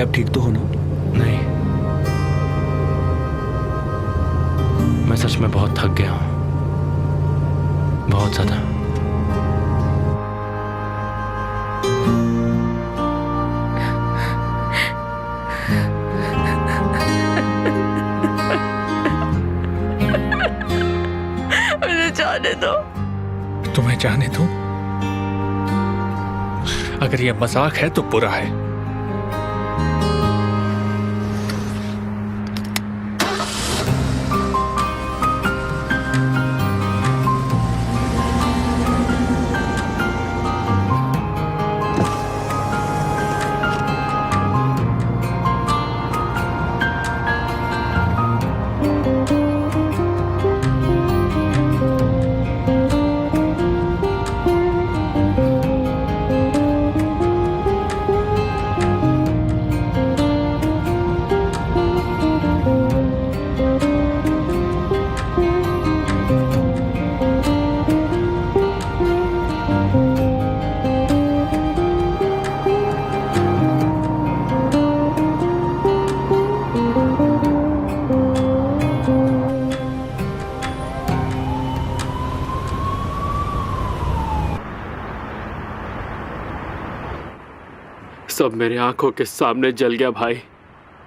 आप ठीक तो हो ना? नहीं, मैं सच में बहुत थक गया हूं, बहुत ज्यादा। मुझे जाने दो। तुम्हें जाने दो? अगर ये मजाक है तो बुरा है। सब मेरे आंखों के सामने जल गया भाई,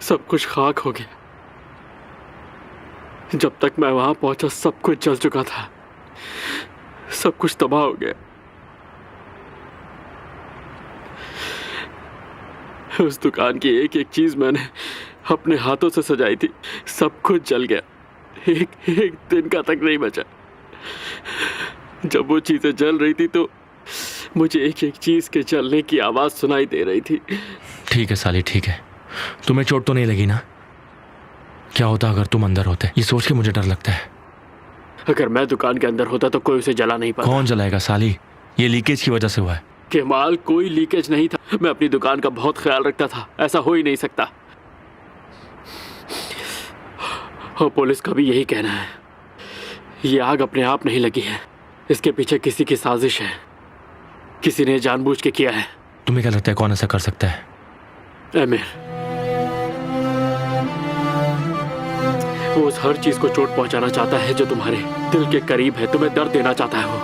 सब कुछ खाक हो गया। जब तक मैं वहां पहुंचा सब कुछ जल चुका था, सब कुछ तबाह हो गया। उस दुकान की एक एक चीज मैंने अपने हाथों से सजाई थी, सब कुछ जल गया, एक एक दिन का तक नहीं बचा। जब वो चीजें जल रही थी तो मुझे एक एक चीज के जलने की आवाज सुनाई दे रही थी। ठीक है साली, ठीक है, तुम्हें चोट तो नहीं लगी ना? क्या होता अगर तुम अंदर होते, ये सोच के मुझे डर लगता है। अगर मैं दुकान के अंदर होता तो कोई उसे जला नहीं पाता। कौन जलाएगा साली? ये लीकेज की वजह से हुआ है। केमाल, कोई लीकेज नहीं था। मैं अपनी दुकान का बहुत ख्याल रखता था, ऐसा हो ही नहीं सकता। और पुलिस का भी यही कहना है, ये आग अपने आप नहीं लगी है, इसके पीछे किसी की साजिश है, किसी ने जानबूझ के किया है। तुम्हें क्या लगता है कौन ऐसा कर सकता है? आमिर, वो उस हर चीज को चोट पहुंचाना चाहता है जो तुम्हारे दिल के करीब है, तुम्हें दर्द देना चाहता है वो।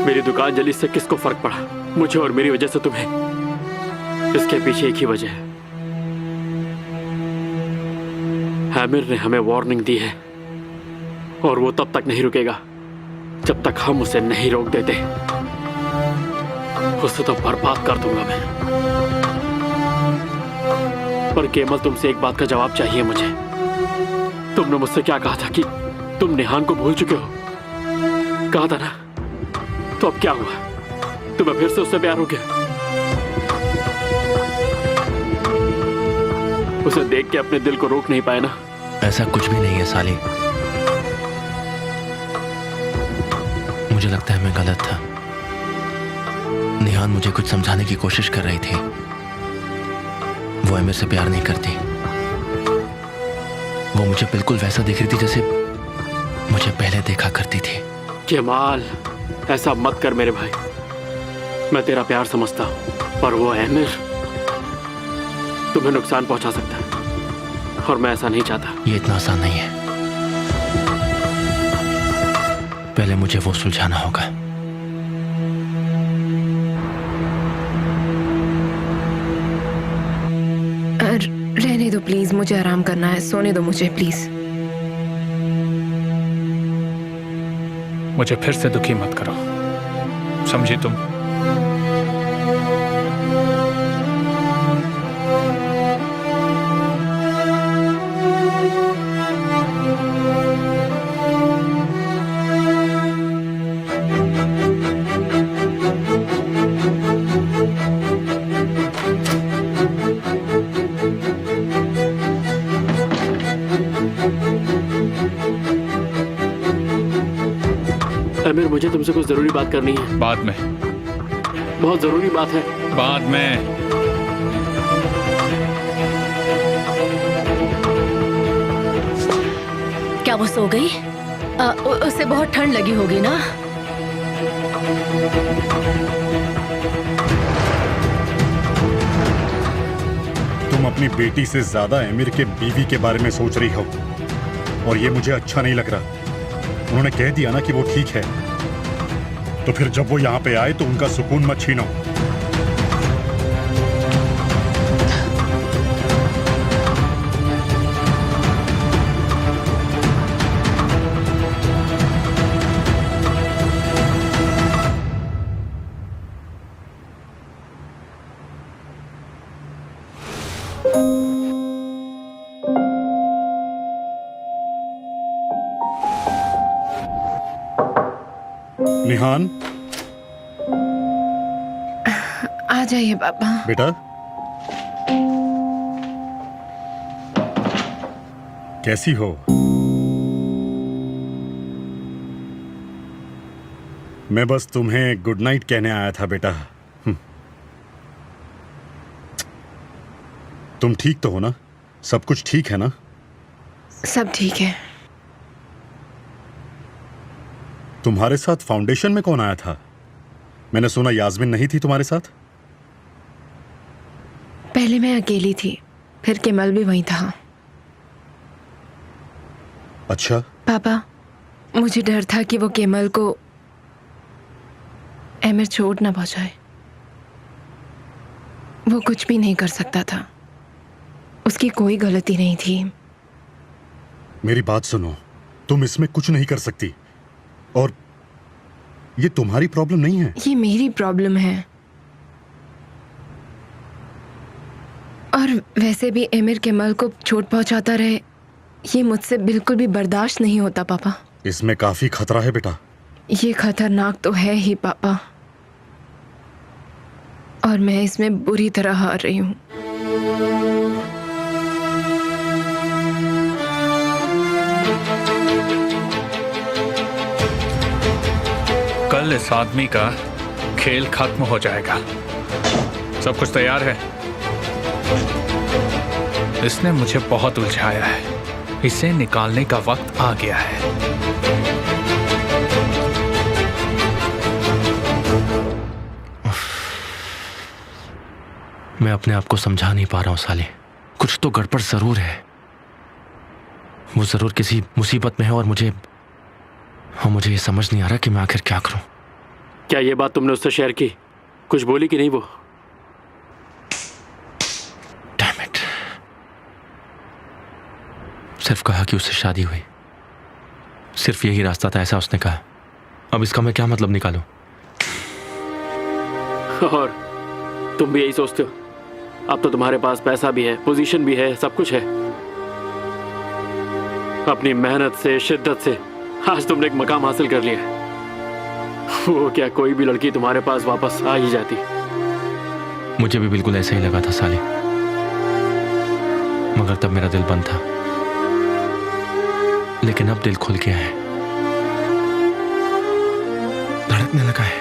मेरी दुकान जली, इससे किसको फर्क पड़ा? मुझे और मेरी वजह से तुम्हें। इसके पीछे एक ही वजह है, आमिर ने हमें वार्निंग दी है और वो तब तक नहीं रुकेगा जब तक हम उसे नहीं रोक देते। उसे तो बर्बाद कर दूंगा मैं। पर केमल, तुमसे एक बात का जवाब चाहिए मुझे। तुमने मुझसे क्या कहा था कि तुम निहान को भूल चुके हो? कहा था ना? तो अब क्या हुआ? तुम्हें फिर से उससे प्यार हो गया? उसे देख के अपने दिल को रोक नहीं पाए ना? ऐसा कुछ भी नहीं है साली, मुझे लगता है मैं गलत था। निहान मुझे कुछ समझाने की कोशिश कर रही थी। वो आमिर से प्यार नहीं करती, वो मुझे बिल्कुल वैसा दिख रही थी जैसे मुझे पहले देखा करती थी। केमाल, ऐसा मत कर मेरे भाई। मैं तेरा प्यार समझता हूं, पर वो आमिर तुम्हें नुकसान पहुंचा सकता है और मैं ऐसा नहीं चाहता। ये इतना आसान नहीं है, पहले मुझे वो सुलझाना होगा। रहने दो प्लीज, मुझे आराम करना है, सोने दो मुझे प्लीज। मुझे फिर से दुखी मत करो, समझी तुम? आमिर, मुझे तुमसे कुछ जरूरी बात करनी है। बाद में। बहुत जरूरी बात है। बाद में। क्या वो सो गई? उसे बहुत ठंड लगी होगी ना? अपनी बेटी से ज्यादा एमिर के बीवी के बारे में सोच रही हो, और ये मुझे अच्छा नहीं लग रहा। उन्होंने कह दिया ना कि वो ठीक है, तो फिर जब वो यहाँ पे आए तो उनका सुकून मत छीनो। निहान, आ जाइए पापा। बेटा कैसी हो? मैं बस तुम्हें गुड नाइट कहने आया था बेटा। तुम ठीक तो हो ना? सब कुछ ठीक है ना? सब ठीक है। तुम्हारे साथ फाउंडेशन में कौन आया था? मैंने सुना यास्मीन नहीं थी तुम्हारे साथ। पहले मैं अकेली थी, फिर केमल भी वहीं था। अच्छा। पापा, मुझे डर था कि वो केमल को एमिर चोट ना पहुंचाए। वो कुछ भी नहीं कर सकता था, उसकी कोई गलती नहीं थी। मेरी बात सुनो, तुम इसमें कुछ नहीं कर सकती, और ये तुम्हारी प्रॉब्लम नहीं है। ये मेरी प्रॉब्लम है। और वैसे भी एमिर केमल को चोट पहुंचाता रहे, ये मुझसे बिल्कुल भी बर्दाश्त नहीं होता पापा। इसमें काफी खतरा है बेटा। ये खतरनाक तो है ही पापा, और मैं इसमें बुरी तरह हार रही हूँ। कल इस आदमी का खेल खत्म हो जाएगा। सब कुछ तैयार है। इसने मुझे बहुत उलझाया है, इसे निकालने का वक्त आ गया है। मैं अपने आप को समझा नहीं पा रहा हूं साले। कुछ तो गड़बड़ जरूर है। वो जरूर किसी मुसीबत में है, और मुझे ये समझ नहीं आ रहा कि मैं आखिर क्या करूं। क्या ये बात तुमने उससे शेयर की? कुछ बोली कि नहीं वो? Damn it। सिर्फ कहा कि उससे शादी हुई, सिर्फ यही रास्ता था, ऐसा उसने कहा। अब इसका मैं क्या मतलब निकालूं? और तुम भी यही सोचते हो? अब तो तुम्हारे पास पैसा भी है, पोजीशन भी है, सब कुछ है। अपनी मेहनत से, शिद्दत से आज तुमने एक मकाम हासिल कर लिया है। वो क्या कोई भी लड़की तुम्हारे पास वापस आ ही जाती? मुझे भी बिल्कुल ऐसा ही लगा था साले, मगर तब मेरा दिल बंद था। लेकिन अब दिल खुल गया है, धड़कने लगा है।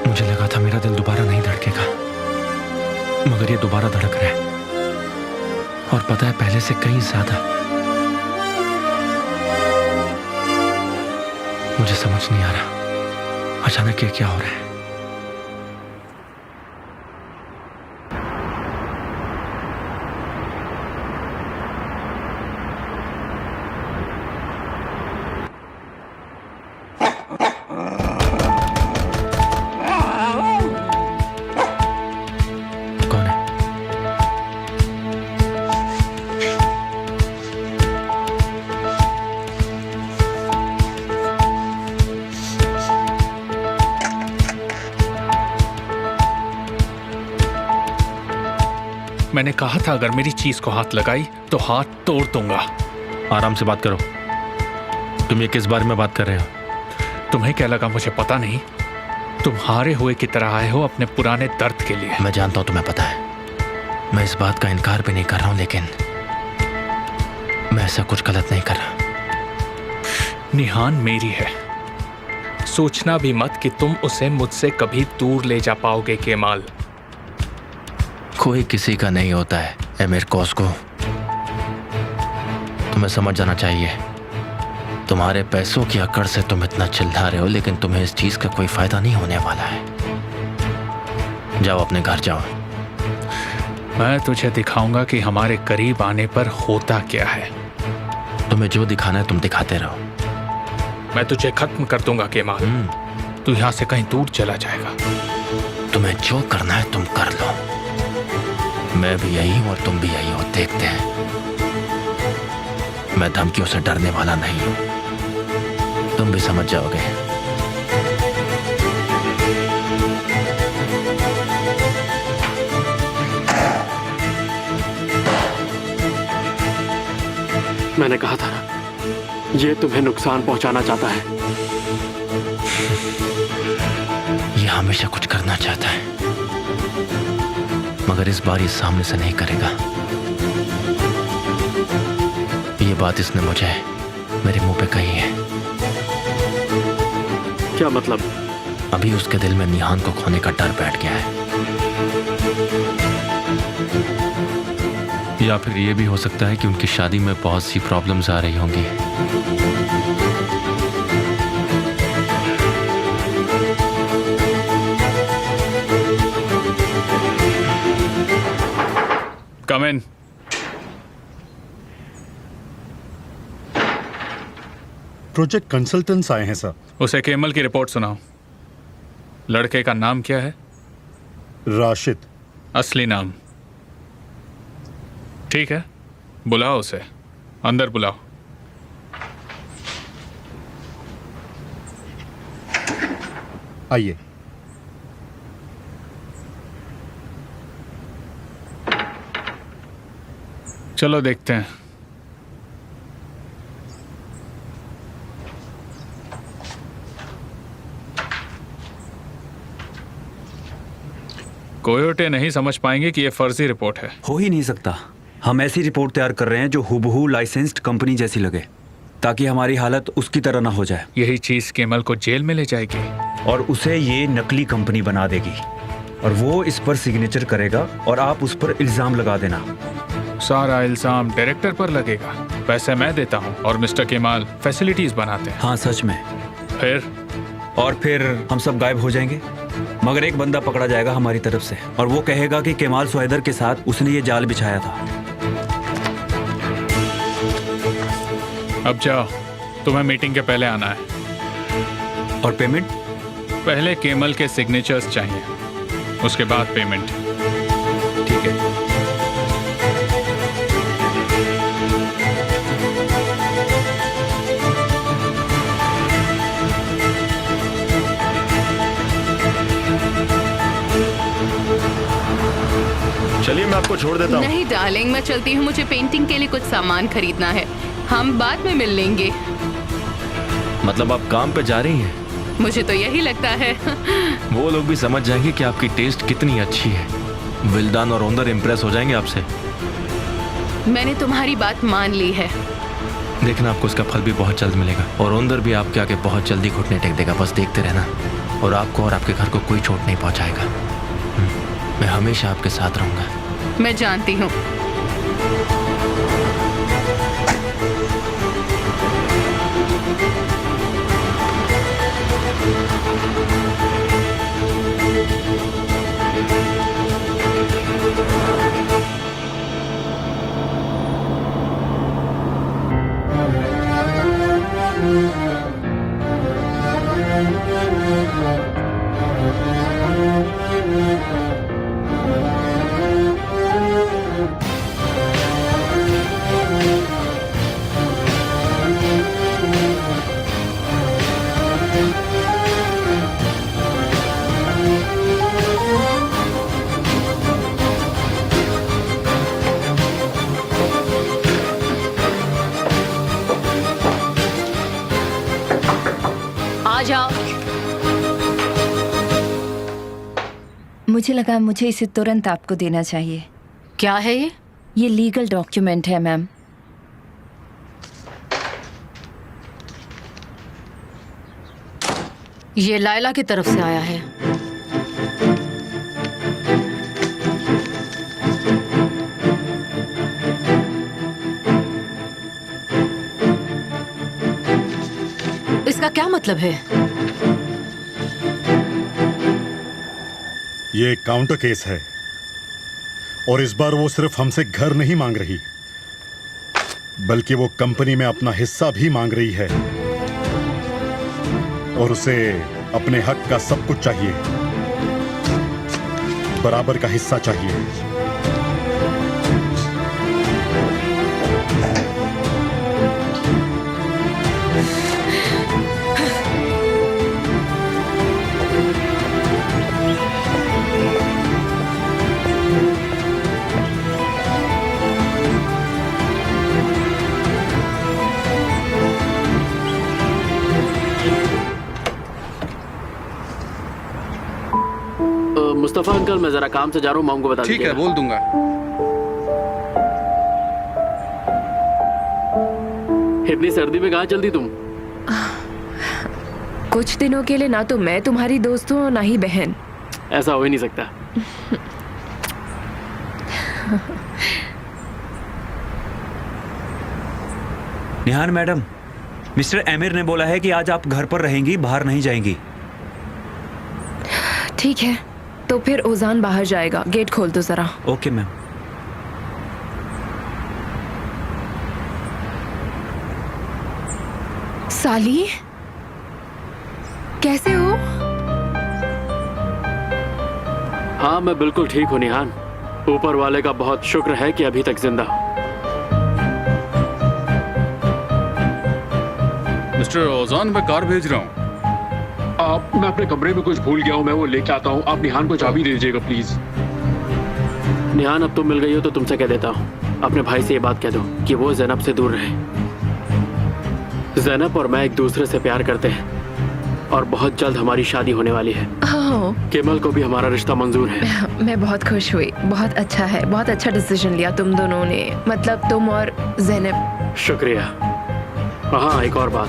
मुझे लगा था मेरा दिल दोबारा नहीं धड़केगा, मगर ये दोबारा धड़क रहा है, और पता है पहले से कहीं ज्यादा। मुझे समझ नहीं आ रहा अचानक ये क्या हो रहा है। कौन है? मैंने कहा था अगर मेरी चीज को हाथ लगाई तो हाथ तोड़ दूंगा। आराम से बात करो। तुम ये किस बारे में बात कर रहे हो? तुम्हें क्या लगा मुझे पता नहीं? तुम हारे हुए की तरह आए हो अपने पुराने दर्द के लिए। मैं जानता हूं तुम्हें पता है। मैं इस बात का इनकार भी नहीं कर रहा हूं, लेकिन मैं ऐसा कुछ गलत नहीं कर रहा। निहान मेरी है। सोचना भी मत कि तुम उसे मुझसे कभी दूर ले जा पाओगे केमाल। कोई किसी का नहीं होता है एमिर कोस्को। तुम्हें समझ जाना चाहिए। तुम्हारे पैसों की अकड़ से तुम इतना चिल्ला रहे हो, लेकिन तुम्हें इस चीज का कोई फायदा नहीं होने वाला है। जाओ अपने घर जाओ। मैं तुझे दिखाऊंगा कि हमारे करीब आने पर होता क्या है। तुम्हें जो दिखाना है तुम दिखाते रहो। मैं तुझे खत्म कर दूंगा केमाल। तू यहां से कहीं दूर चला जाएगा। तुम्हें जो करना है तुम कर लो। मैं भी यही हूं और तुम भी यही हो। देखते हैं। मैं धमकियों से डरने वाला नहीं हूं, तुम भी समझ जाओगे। मैंने कहा था ना, ये तुम्हें नुकसान पहुंचाना चाहता है। ये हमेशा कुछ करना चाहता है, मगर इस बार ये सामने से नहीं करेगा। ये बात इसने मुझे मेरे मुंह पे कही है। क्या मतलब? अभी उसके दिल में निहान को खोने का डर बैठ गया है। या फिर ये भी हो सकता है कि उनकी शादी में बहुत सी प्रॉब्लम्स आ रही होंगी। कम इन। प्रोजेक्ट कंसल्टेंट्स आए हैं सर। उसे केमल की रिपोर्ट सुनाओ। लड़के का नाम क्या है? राशिद। असली नाम? ठीक है, बुलाओ उसे। अंदर बुलाओ। आइए। चलो देखते हैं। कोयोटे नहीं समझ पाएंगे कि यह फर्जी रिपोर्ट है। हो ही नहीं सकता। हम ऐसी रिपोर्ट तैयार कर रहे हैं जो हुबहू लाइसेंस्ड कंपनी जैसी लगे, ताकि हमारी हालत उसकी तरह ना हो जाए। यही चीज केमल को जेल में ले जाएगी और उसे ये नकली कंपनी बना देगी और वो इस पर सिग्नेचर करेगा और आप उस पर इल्जाम लगा देना। सारा इल्जाम डायरेक्टर पर लगेगा। पैसे मैं देता हूँ और मिस्टर केमाल फैसिलिटीज बनाते हैं। हाँ सच में। फिर हम सब गायब हो जाएंगे, मगर एक बंदा पकड़ा जाएगा हमारी तरफ से और वो कहेगा कि केमाल सुहैदर के साथ उसने ये जाल बिछाया था। अब जाओ, तुम्हें मीटिंग के पहले आना है। और पेमेंट? पहले केमल के सिग्नेचर्स चाहिए, उसके बाद पेमेंट। ठीक है। चलिए मैं आपको छोड़ देता हूँ। नहीं डार्लिंग, मैं चलती हूँ। मुझे पेंटिंग के लिए कुछ सामान खरीदना है। हम बाद में मिल लेंगे। मतलब आप काम पे जा रही हैं? मुझे तो यही लगता है। वो लोग भी समझ जाएंगे कि आपकी टेस्ट कितनी अच्छी है। विल्दान और ओंदर इम्प्रेस हो जाएंगे आपसे। मैंने तुम्हारी बात मान ली है। देखना, आपको उसका फल भी बहुत जल्द मिलेगा और ओंदर भी आपके आगे बहुत जल्दी घुटने टेक देगा। बस देखते रहना, और आपको और आपके घर को कोई चोट नहीं पहुंचाएगा। मैं हमेशा आपके साथ रहूंगा। मैं जानती हूँ। आ जाओ। मुझे लगा मुझे इसे तुरंत आपको देना चाहिए। क्या है ये? ये लीगल डॉक्यूमेंट है मैम। ये लायला की तरफ से आया है। इसका क्या मतलब है? ये एक काउंटर केस है और इस बार वो सिर्फ हमसे घर नहीं मांग रही, बल्कि वो कंपनी में अपना हिस्सा भी मांग रही है। और उसे अपने हक का सब कुछ चाहिए, बराबर का हिस्सा चाहिए। मुस्तफा अंकल, मैं जरा काम से जा रहा हूँ, माम को बता ठीक है, दीजिएगा। बोल दूंगा। इतनी सर्दी में कहाँ चलती तुम? कुछ दिनों के लिए ना तो मैं तुम्हारी दोस्त हूँ और ना ही बहन। ऐसा हो ही नहीं सकता। निहान मैडम, मिस्टर एमिर ने बोला है कि आज आप घर पर रहेंगी, बाहर नहीं जाएंगी। ठीक है, तो फिर ओजान बाहर जाएगा। गेट खोल दो जरा। Okay ma'am. साली, कैसे हो? हाँ, मैं बिल्कुल ठीक हूँ निहान। ऊपर वाले का बहुत शुक्र है कि अभी तक जिंदा हूँ। मिस्टर ओजान, मैं कार भेज रहा हूँ। मैं अपने कमरे में कुछ भूल गया हूँ, मैं वो लेके आता हूँ। आप निहान को चाबी दे दीजिएगा प्लीज। निहान, अब तुम मिल गई हो तो तुमसे कह देता हूँ, अपने भाई से ये बात कह दो कि वो ज़ैनब से दूर रहे। ज़ैनब और मैं एक दूसरे से प्यार करते हैं और बहुत जल्द हमारी शादी होने वाली है। केमल को भी हमारा रिश्ता मंजूर है। मैं बहुत खुश हुई। बहुत अच्छा है, बहुत अच्छा डिसीजन लिया तुम दोनों ने, मतलब तुम और ज़ैनब। शुक्रिया। हाँ, एक और बात,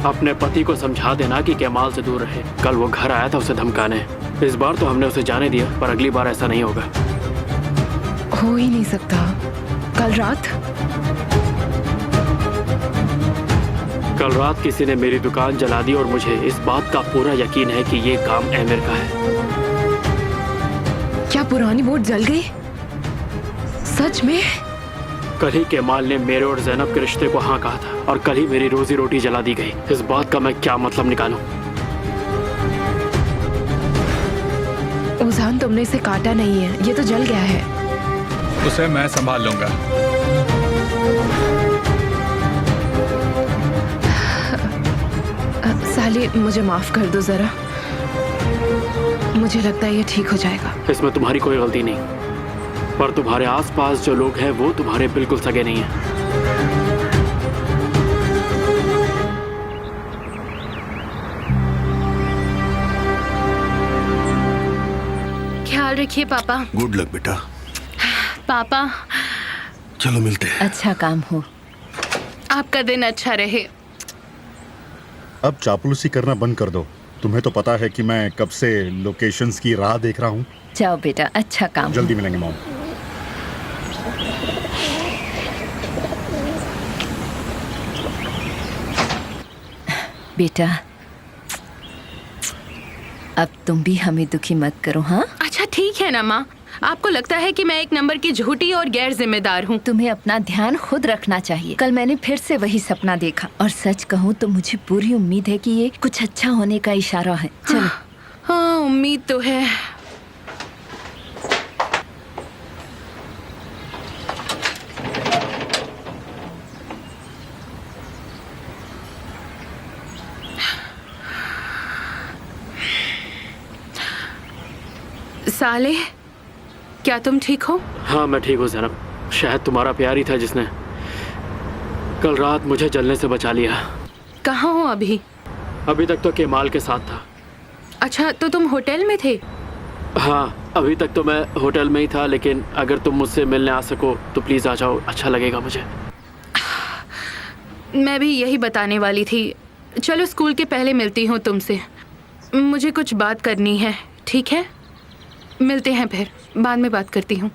अपने पति को समझा देना कि केमाल से दूर रहे। कल वो घर आया था उसे धमकाने। इस बार तो हमने उसे जाने दिया, पर अगली बार ऐसा नहीं होगा। हो ही नहीं सकता। कल रात किसी ने मेरी दुकान जला दी और मुझे इस बात का पूरा यकीन है कि ये काम एमिर का है। क्या पुरानी बोट जल गई? सच में? कल ही केमाल ने मेरे और ज़ैनब के रिश्ते को हाँ कहा था और कल ही मेरी रोजी रोटी जला दी गई। इस बात का मैं क्या मतलब निकालूं? ओजान, तुमने इसे काटा नहीं है, ये तो जल गया है। उसे मैं संभाल लूंगा। साली, मुझे माफ कर दो जरा। मुझे लगता है ये ठीक हो जाएगा। इसमें तुम्हारी कोई गलती नहीं, पर तुम्हारे आसपास जो लोग हैं वो तुम्हारे बिल्कुल सगे नहीं हैं। ख्याल रखिए पापा। गुड लक बेटा। पापा, चलो मिलते हैं। अच्छा काम हो। आपका दिन अच्छा रहे। अब चापलूसी करना बंद कर दो। तुम्हें तो पता है कि मैं कब से लोकेशंस की राह देख रहा हूँ। जाओ बेटा, अच्छा काम। जल्दी मिलेंगे मॉम। बेटा, अब तुम भी हमें दुखी मत करो। हाँ, अच्छा ठीक है ना माँ। आपको लगता है कि मैं एक नंबर की झूठी और गैर जिम्मेदार हूँ। तुम्हें अपना ध्यान खुद रखना चाहिए। कल मैंने फिर से वही सपना देखा और सच कहूँ तो मुझे पूरी उम्मीद है कि ये कुछ अच्छा होने का इशारा है। चलो। हाँ, उम्मीद तो है। साले, क्या तुम ठीक हो? हाँ, मैं ठीक हूँ ज़ैनब। शायद तुम्हारा प्यार ही था जिसने कल रात मुझे जलने से बचा लिया। कहाँ हो अभी? अभी तक तो केमाल के साथ था। अच्छा, तो तुम होटल में थे? हाँ, अभी तक तो मैं होटल में ही था, लेकिन अगर तुम मुझसे मिलने आ सको तो प्लीज़ आ जाओ, अच्छा लगेगा मुझे। मैं भी यही बताने वाली थी। चलो स्कूल के पहले मिलती हूँ तुमसे। मुझे कुछ बात करनी है। ठीक है, मिलते हैं फिर, बाद में बात करती हूँ।